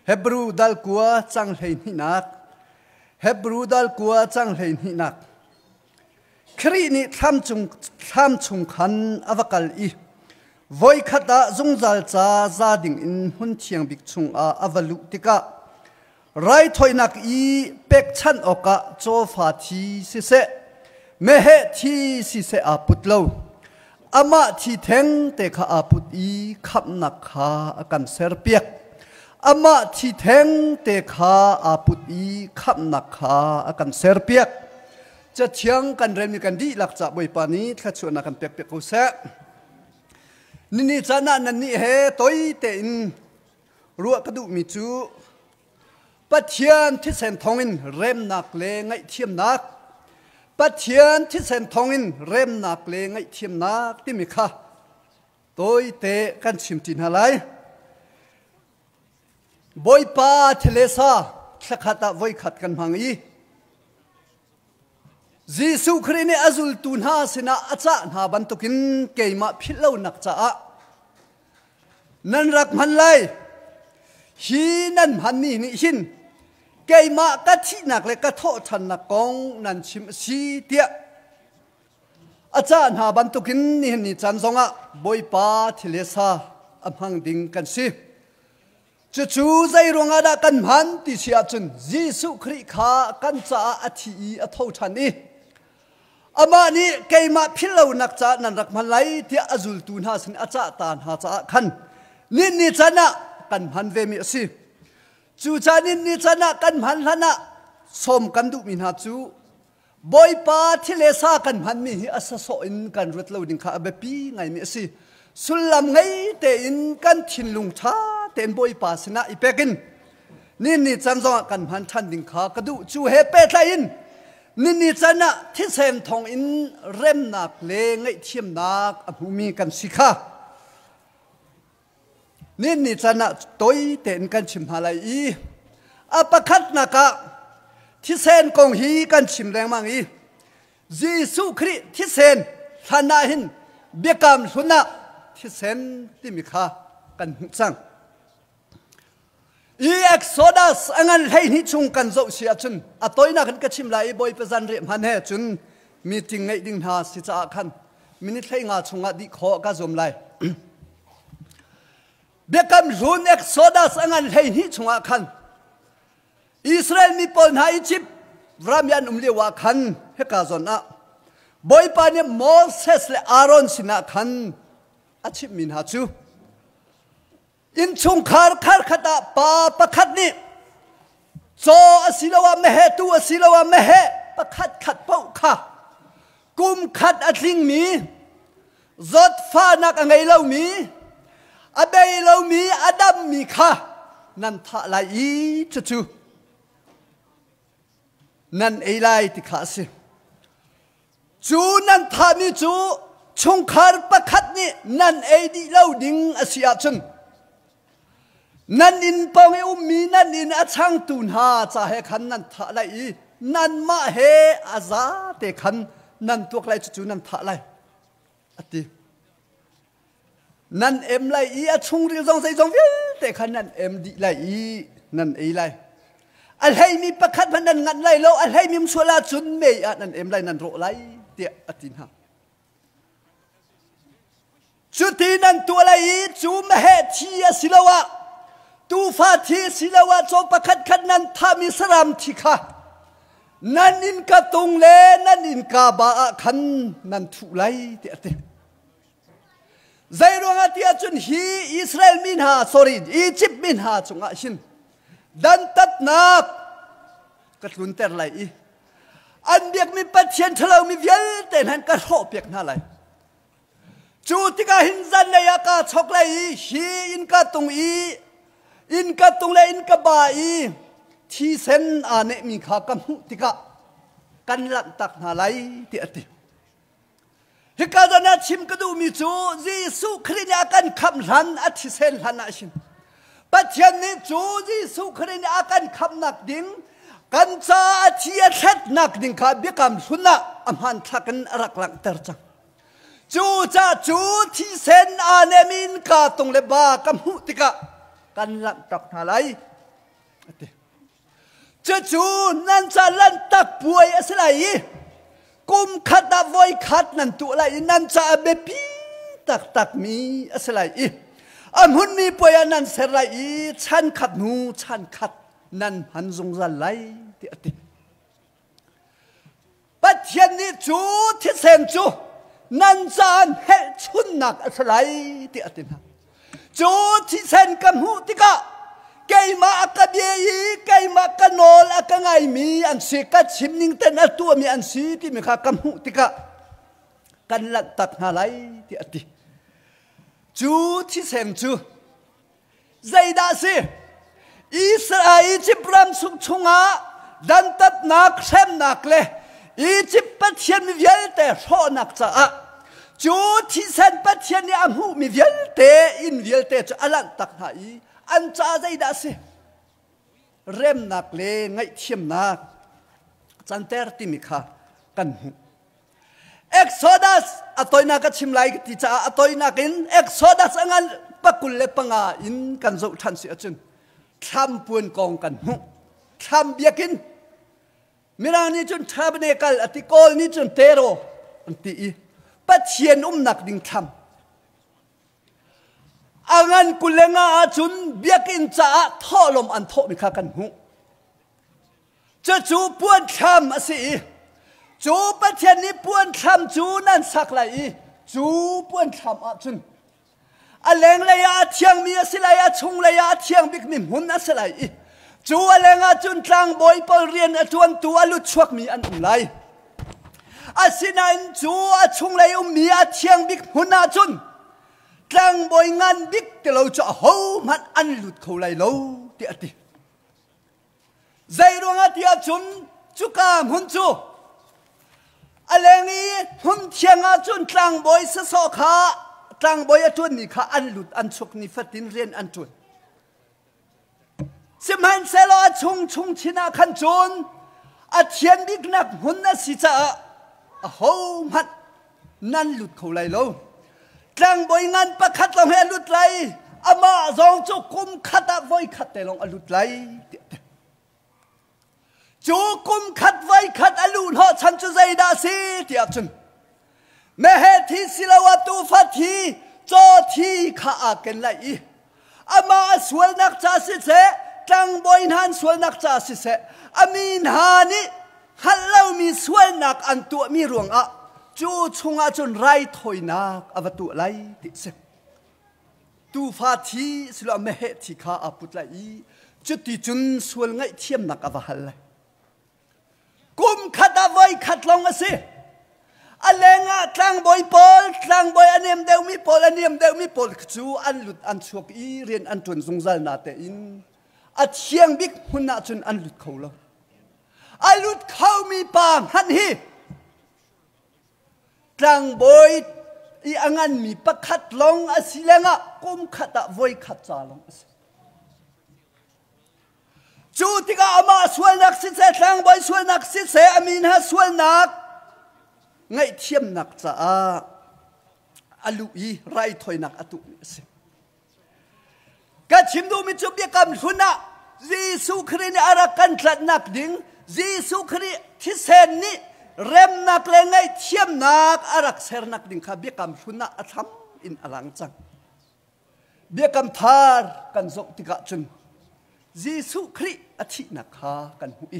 Hebrew dal kuwa chang hlei ni nak Hebrew dal kuwa chang hlei ni nak khri ni tham chung khan avakal I voi khata zungzal cha za ding in hun thiang bik chung a avalu tika rai thoinak I pek chan oka cho fa thi si se me he thi si se a putlo ama thi theng te kha a put I khap nak kha akan ser piak ama thi theng te kha a put I khap nak kha akan ser piak cha thiang kan rem ni kan di lak cha boi pa ni thla chu na kan pek pek ko se nini chana nan ni he toi te in ruwa kadu mi chu pathian thi sen thongin rem nak le ngai thiam nak pathian thi sen thongin rem nak le ngai thiam nak ti mi kha toi te kan chim tin halai boi pa thelesa thlakata voi khat kan mangi Jisu Christ azul tun ha sina acha na bantukin keima philo nak cha nan rak man lai hi nan man ni ni hin keima ka thi nak le ka tho than na kong nan chim si tia acha na bantukin ni ni chan zonga boi pa thilesa amhang ding kan si chu zai ronga da kan man ti sia chun Jisu Christ kha kan cha athi a tho than ni ama ni keima philo nak cha nan rak man lai tia azul tun ha sin acha tan ha cha khan ni chana kan man ve mi si chu cha ni chana kan man hana som kan du min ha chu boi pa thilesa kan man mi asa so in kan rut lo ding kha be pi ngai mi si sulam ngai te in kan thin lung tha ten boi pa sina ipekin ni chan zo kan man than ding kha ka du chu he pe tha in nini chana thi sem thong in rem nak le ngai thiam nak abumi kan sikha nini chana toi ten kan chim halai I apakhat naka thi sen kong hi kan chim leng mang I Jisu Christ thi sen thana hin bekam suna thi sen ti mi kha kan chang I Exodus angan hei ni chung kan zo sia chun atoi na kan ka chim lai boi pe zan re man he chun meeting ngai ding ha si cha khan minute thei nga chunga di kho ka zom lai bekam run Exodus angan hei ni chunga khan Israel mi pol na Egypt ramyan umle wa khan he ka zon a boi pa ne Moses le Aaron sina khan achip min ha chu in chung khar khata pa pakhat ni so asilawa mehe tu asilawa mehe pakhat khat pau kha kum khat atling mi zot fa nak angai lo mi abei lo mi adam mi kha nan tha lai I chu nan ei lai ti kha se chu nan tha mi chu chung khar pakhat ni nan ei di lo ding asia chun nan in pong e mi nan in achang tun ha cha he khan nan tha lai nan ma he aza te khan nan tuak lai chu nan tha lai ati nan em lai I achung ri zong sai zong vil te khan nan em di lai I nan ei lai al hei mi pakhat ban nan ngat lai lo al hei mi msuala chun me a nan em lai nan ro lai te atin ha chu ti nan tu lai chu ma he thi asilawa tu fa thi silawa cho pakhat khat nan thami saram thikha nan in ka tung le nan in ka ba khan nan thu lai te ate zairong atia chun hi Israel min ha sorry Egypt min ha chunga shin dan tat nak katlun ter lai I an biak mi pathian thalo mi vial ten han ka ho pek na lai chu tika hin zan le ya ka chok lai hi in ka tung in ka tung le in ka ba I thi sen ane mi kha kam tika kan lak tak na lai ti ati hikadana chim ka du mi chu Jisu Christ akan kham ran athi sen hana shin pathian ni chu Jisu Christ akan kham nak ding kan cha athi athat nak ding kha bekam sunna amhan thakan arak lang ter chang chu cha chu thi sen ane min ka tung le ba kam tika kan lak tak na lai จะจูนั่นจะลันตักป่วยอะไรกุมขัดดาวอยขัดนั่นตัวอะไรนั่นจะเบปีตักมีอะไรหุ่นมีป่วยนั่นเสไรฉันขัดนูฉันขัดนั่นหันจงจะไหลติปัจเจียนนี้จูที่เซนจูนั่นจะเฮชุนนักอะไรตินะจูที่เซนกับหูติกะไก่มาอักเบียไก่มากันโนลอักไงมีอันสิกัดชิมนิ่งแต่นัตัวมีอันสีที่มีข้ากับหูติกะกันลัดตักอะไรติจูที่เซนจูใจดาสิอิสราเอลจิบรำสุขชงอาดันตัดนักเซมนักเลยอีจิปปัจเจียนมีเวลเตะโซนักจ้าจูที่เซนปัจเจียนนี่อันหูมีเวลเตะอินเวลเตะจะอลันตักหายอันจ้าใจดาสิเริ่มนักเลยไงเทียมนักจันเตอร์ติมิค่ะกันหูเอ็กโซดัสอัตอยนักชิมไลก์ที่จ้าอัตอยนักอินเอ็กโซดัสงั้นปักกุลเล็บปังอาอินกันโจทันเสียจนทำปวนกองกันหูทำเบียกินมิรานี่จนทาบเนกัลอติโกลนี่จนเตโรอันตีปัจเจียนนักดิ่งทำอังันกุเลงอาจุนเบียกินจ้าท่อลมอันโทมิขากันหูจะจูปวนทำสิจูปัจเจียนนี้ปวนทำจูนั่นสักไรจูปวนทำอาจุนอเลงเลยอาเทียงมีสิเลยอาชงเลยอาเทียงบิกมิมหุ่นสิเลยจูอเลงอาจุนกลางบอยปอเรียนจวนตัวลุชวกมีอันอุ่นไรอาสินันจูอาชงเลยมีอาเทียงบิกหุ่นอาจุนกลางบอยงานบิกแต่เราจะหูมันอันลุดเขาเลยเราที่อดีใจรวงอาที่อาจุนจุกามหุ่นจูอเลงนี้หุ่นเทียงอาจุนกลางบอยสะสอขากลางบอยจวนนี่ข้าอันหลุดอันชกนี่ฟัดดินเรียนอันจวนสิมันเซลอาชงชินาขันจวนอาเทียนบิกนักหุ่นน่ะสิจ้าโหมันนั่นหลุดเขาเลยเรากลางบอยงานประคัดลงให้หลุดเลยอามาจองจุกุมขัดไว้ขัดแต่ลงหลุดเลยจุกุมขัดไว้ขัดอลุนหอฉันจะใจดาสีที่อาจุนเมื่อที่ศิลวัตุฟัทีโจที่ข้ากันเลยอามาสวนนักจ่าสิเสกลางบอยนันสวนนักจ่าสิเสอามีนฮานี่ฮัลโหลมีสวนนักอันตัวมีรวงอ่ะจูชงอาจนไรถอยนักอวตุไรติเสตูฟัทีศิลเมื่อที่ข้าอาปุตเลยจุดที่จุนสวนไงเทียมนักอวหัลเลยกุมขัดเอาไว้ขัดลงสิอเลงะกลางบอยปอลกลางบอยอันเนียมเดวมีปอลอันเนียมเดวมีปอลจูอันหลุดอันชวกอีเรียนอันจวนสงสารนาเตอินอัดเชียงบิกหุ่นนาจนอันหลุดเขาแล้วอันหลุดเขามีปางหันฮีกลางบอยอีอังันมีประคัดลงอาศิเลงะกุมขัดอะไว้ขัดจาลงจูติกาอามาสวนนักสิเสกลางบอยสวนนักสิเสอามีนฮะสวนนักไงเทียมนักจ้าอาลุยไรถอยนักอตุนิสิกัดชิมดูมิจุบเบียกำหุนะจีสุครีนี่อารักกันทลัดนักดิ่งจีสุครีที่เซนนี่เริ่มนักเลยไงเทียมนักอารักเซรนักดิ่งข้าเบียกำหุนะอัฐมอินอลังจังเบียกำทาร์กันจบติกะจุนจีสุครีอธินักข้ากันหุย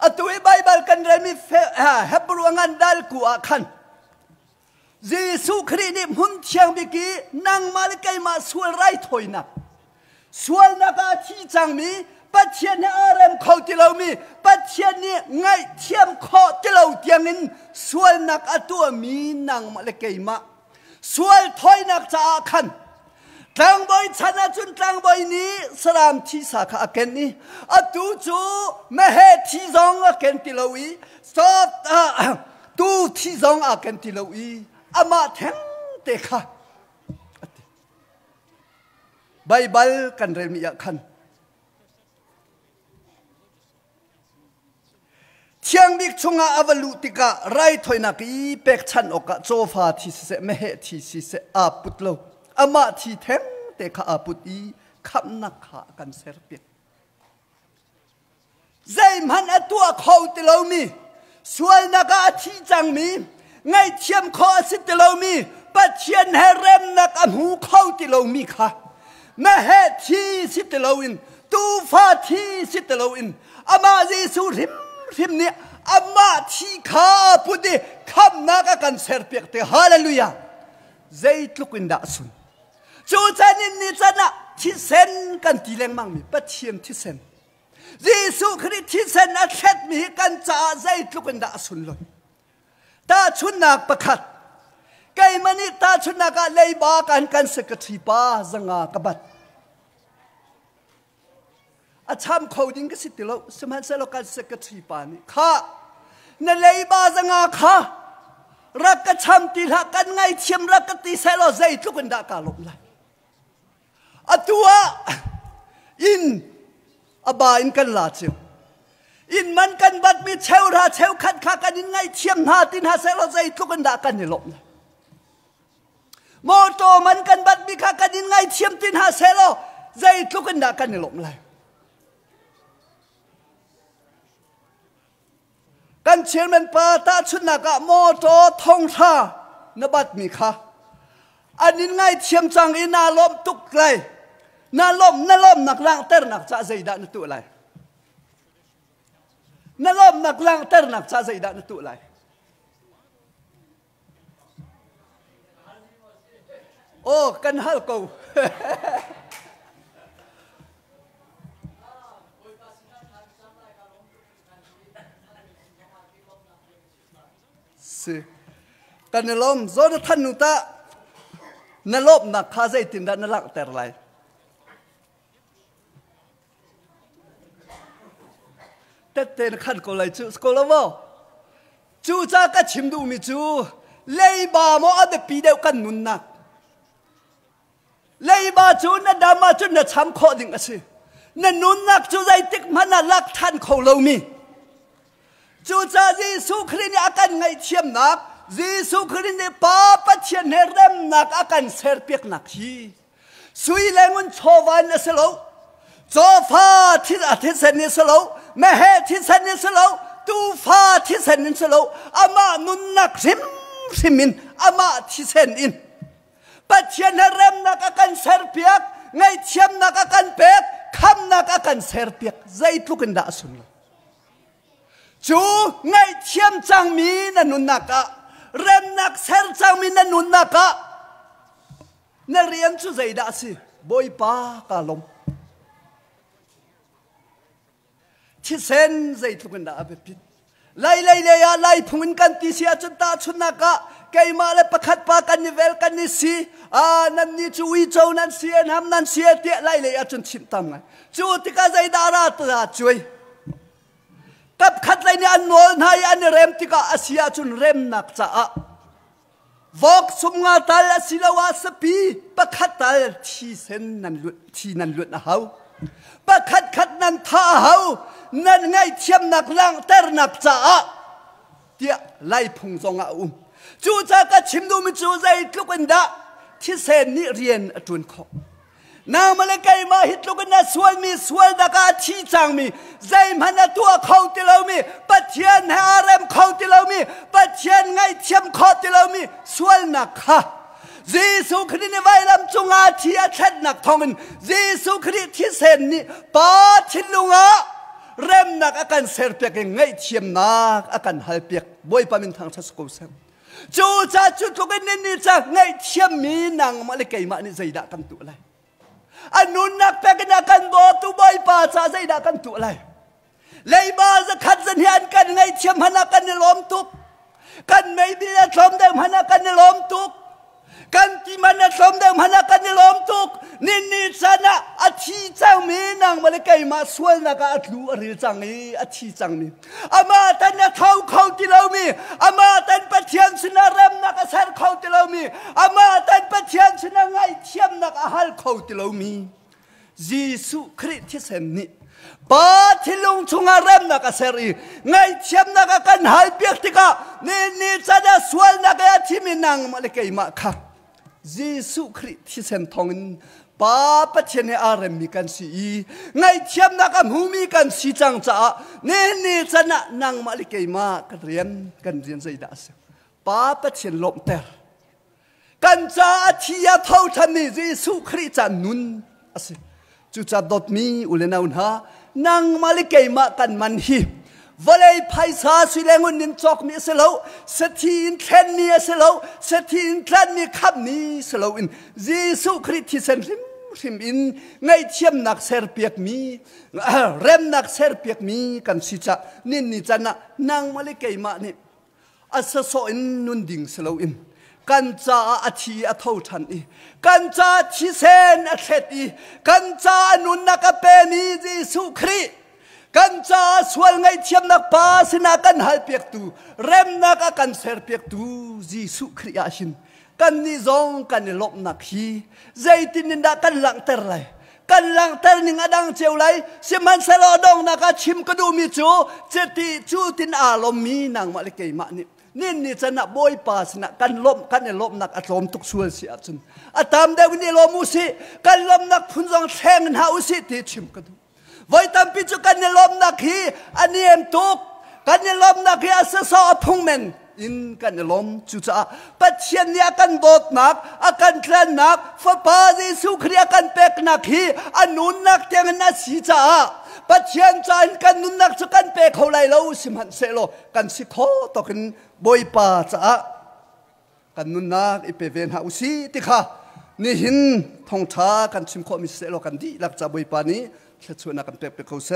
อัตุยไบเบิลกันเรมิเฮบรูงันดัลกูอาคันจีสุครีนิมุนเชียงบิกีนังมาลิกายมาสวลไรถอยนักสวลนักอาที่จังมีปัจเจียนอาเรมเขาที่เรามีปัจเจียนนี่ไงเทียมข้อที่เราเตียงอินสวลนักอาตัวมีนังมาลิกายมาสวลถอยนักจะอาคันกลางบอยชนะจุนกลางบอยนี้สลามที่สาขาเกนนี้อตูจูเมื่อที่ซองเกนติลวีสอดตูที่ซองเกนติลวีอามาแทงเตะค่ะไบเบิลกันเรียนมีคันเชียงบิกชงอาอวลุติกะไรถอยนักอีเป็กชันอกะโจฟาที่เสเมื่อที่เสอาปุตโลอามาที่แทงเตะข้าอาปุตีขับนักขากันเสรเปีย ใจมันตัวเขาติโลมีส่วนนักอาทิจังมีไงเทียมคอสิติโลมีปัจเจียนเฮเรมนักอันหูเขาติโลมีค่ะแม่เหตุที่สิติโลอินตูฟ้าที่สิติโลอินอามาเยซูริมเนี่ยอามาที่ข้าพุทธิคำนักกันเสร์เปียกเตฮาเลลูยาใจลุกินดาสุนจูจันินนิจันะที่เซนกันตีแรงมั่งมีปัจเจียนที่เซนเยซูคริสต์ที่เซนอัดเช็ดมีกันจ่าใจลุกินดาสุนเลยตาชุนนักประคัดไกมันนี่ตาชุนนักเลยบากันสกัดที่ป้าจังกบัดอาชามเขาดิ้งก็สิติโลสมัยเสลกันสกัดที่ป้านี่ข้านั่นเลยบาจังข้ารักกระชามตีละกันไงเทียมรักกตีเสลใจลุกินดากาลบเลยอัตัวอินอบาอินกันลาเชียวอินมันกันบัดมีเชลราเชลขัดขากันยังไงเทียมหาตินหาเซลใจทุกันด่ากันนี่หลบเลยโมโตมันกันบัดมีขากันยังไงเทียมตินหาเซลใจทุกันด่ากันนี่หลบเลยกันเชียนมันปาตาชุนนักโมโตทงท่านบัดมีขาอันนี้ไงเทียมจังอินาลมตุกไกลนาลมนักล่างเตอร์นักจ่าใจด่านตัวไรนั่นลมนักล่างเตอร์นักจ่าใจด่านตัวไรโอ้กันฮัลโกสิกันนั่นลมโซนทันนุตะนั่นลมนักข้าใจตินด่านนั่นล่างเตอร์ไรแต่เต้นขันก็เลยจูสกอลว่าจูจ้าก็ชิมดูมิจูเลยบาโมอันเดปีเดียวกันนุนนักเลยบาจูน่ะดามาจูน่ะช้ำคอดิ่งอ่ะสิน่ะนุนนักจูใจติกมันน่ะลักทันเขาเรามีจูจ้าเยซูคริสต์อาการไงเทียมนักเยซูคริสต์ป้าปัจเจียนเฮเรมนักอาการเสร์เปียกนักฮีสุยแรงมันโชวันน่ะสโลโจฟ้าที่อาทิตย์เซนิสโลแม่เหที่เซนิสโลตูฟ้าที่เซนิสโลอามานุนนักซิมินอามาที่เซนินปัจเจียนเริ่มนักกันเสร์เปียกไงเทียมนักกันเปียกคำนักกันเสร์เปียกใจทุกันด่าสุนจูไงเทียมจังมีนันนุนนักเริ่มนักเสร์จังมีนันนุนนักนั่นเรียนจูใจด่าสิบอยป้ากาลมที่เซนใจทุกันด่าแบบพิษไล่พุ่งกันตีเสียจนตาชุนนักไกมาเลยประคัดปากันนิเวลกันนิสีนั่นนี่จูวิโจนั่นเสียน้ำนั่นเสียเตี้ยไล่จนชิมตามไงจูติกาใจดาราตาช่วยกับขัดไล่เนี่ยอันโนนให้อันเริ่มติกาอาเซียจนเริ่มนักจ้าวอกสมงาตัลศิลาวาสปีประคัดตัลที่เซนนั่นลุดที่นั่นลุดนะเฮาประคัดนั่นท่าเฮานั่นไงเทียมนักล่างเตอร์นักจ้าเตี้ยไล่พุงทรงจูจาก็ชิมดูมิจูใจลูกกันดาที่เซนนี่เรียนจุนขอนางมาเลยไกมาฮิตลูกกันนะสวลมีสวลดักาที่จังมีใจมันตัวเขาติเรามีปัจเจียนฮาเรมเขาติเรามีปัจเจียนไงเทียมเขาติเรามีสวลนักค่ะเยซูคริสต์ในวัยลำจงอาที่อาเช็ดนักทองมันเยซูคริสต์ที่เซนนี่ปาทิลุงเริ่มนักอาการเสร์เปียกไงเทียมนักอาการหายเปียกบ่อยปามินทางทัศกุลเซมจูจ่าจุดทุกคนนี่จะไงเทียมมีนางมาเลยไกมานี่ใจด่ากันตัวอะไรอันนู้นนักเปียกนักกันบ่ตัวบ่อยป่าจ่าใจด่ากันตัวอะไรเลยมาจะขัดสัญญาณกันไงเทียมพนักกันในล้อมทุกกันไม่ดีจะล้อมเดิมพนักกันในล้อมทุกกันที่มันจะล้อมเดิมพนักกันในล้อมทุกนี่ชนะอาทิจังมีนางมาเลยไกมาสวยนักอัดลูอริจังมีอาทิจังมีอามาตันเท้าเขาที่เรามีอามาตันปะเทียนชนะเริ่มนักเสร์เขาที่เรามีอามาตันปะเทียนชนะไงเทียมนักอาหารเขาที่เรามีเยซูคริสต์ที่เซนนี่ปาทิลุงชงเริ่มนักเสรีไงเทียมนักกันหายเปียกติกานี่ชนะสวยนักอาทิมีนางมาเลยไกมาค่ะเยซูคริสต์ที่เซนทองป ป้าปะเชนอารมมีกันสีไงเทียมนักมูมีกันสีจังจ้านี่ชนะนางมาลิเกมากันเรียนใจดัสป้าปะเชนลมเตอร์กันจ้าที่ยาเท่าทันนี่ยิสุคริจันนุนสิจุดจัดดดมีอุเลนาอุนฮานางมาลิเกมากันมันฮีวลัยไพศาสุเลงุนนินจอกมีเสลาสถีนแค่นี้เสลาสถีนแค่นี้ขับนี้เสลาอินยิสุคริสที่เซนริมอินไงเทียมนักเซร์เปียกมีเริ่มนักเซร์เปียกมีกันสิจ้านี่จันนะนางมาลิเกมานี่อาศัยโซอินนุนดิ่งเสลาอินกันจ้าอาทิอาเท่าทันอีกันจ้าที่เซนอาเทตีกันจ้านุนนักเปมียิสุคริกันจ้าส่วนไงเทียมนักป้าสินักกันหายเปียกตูเริ่มนักกันเสร์เปียกตูยิสุคริอาชินกันนิจงกันนิลบนักฮีใจตินนักกันหลังเตอร์ไลกันหลังเตอร์นิงอดังเจ้าไลสิมันเสลอดงนักชิมกระดูมิจูเจติจูตินอารมมีนางมาเลเกยมานี่จะนักบอยป้าสินักกันลบกันนิลบนักอารมทุกส่วนเสียจนอาตามเดวินิลมุสิกันลบนักพุนจงแทงหาอุสิติชิมกระดูไว้ตามพิจุกันนิลบนักฮีอันนี้เอ็มตุกกันนิลบนักฮีอาศัยสอบพงเมนอินกันลมจุจ้าปัจเจียนยากันบดนักอากันคลนนักฟ้าป้าจิสุครียกันเป็กนักฮีอันนุนนักเตียงนักสีจ้าปัจเจียนจานกันนุนนักจุกันเป็กเขาไล่เราสิมันเสโลกันสิโคตกันบอยป้าจ้ากันนุนนักอีเปเวนหาอุสีติค่ะนี่หินทองท้ากันสิมโคมิเสโลกันดีหลักจากบอยป้านี้เชื่อชวนนักกันเป็กเขาเส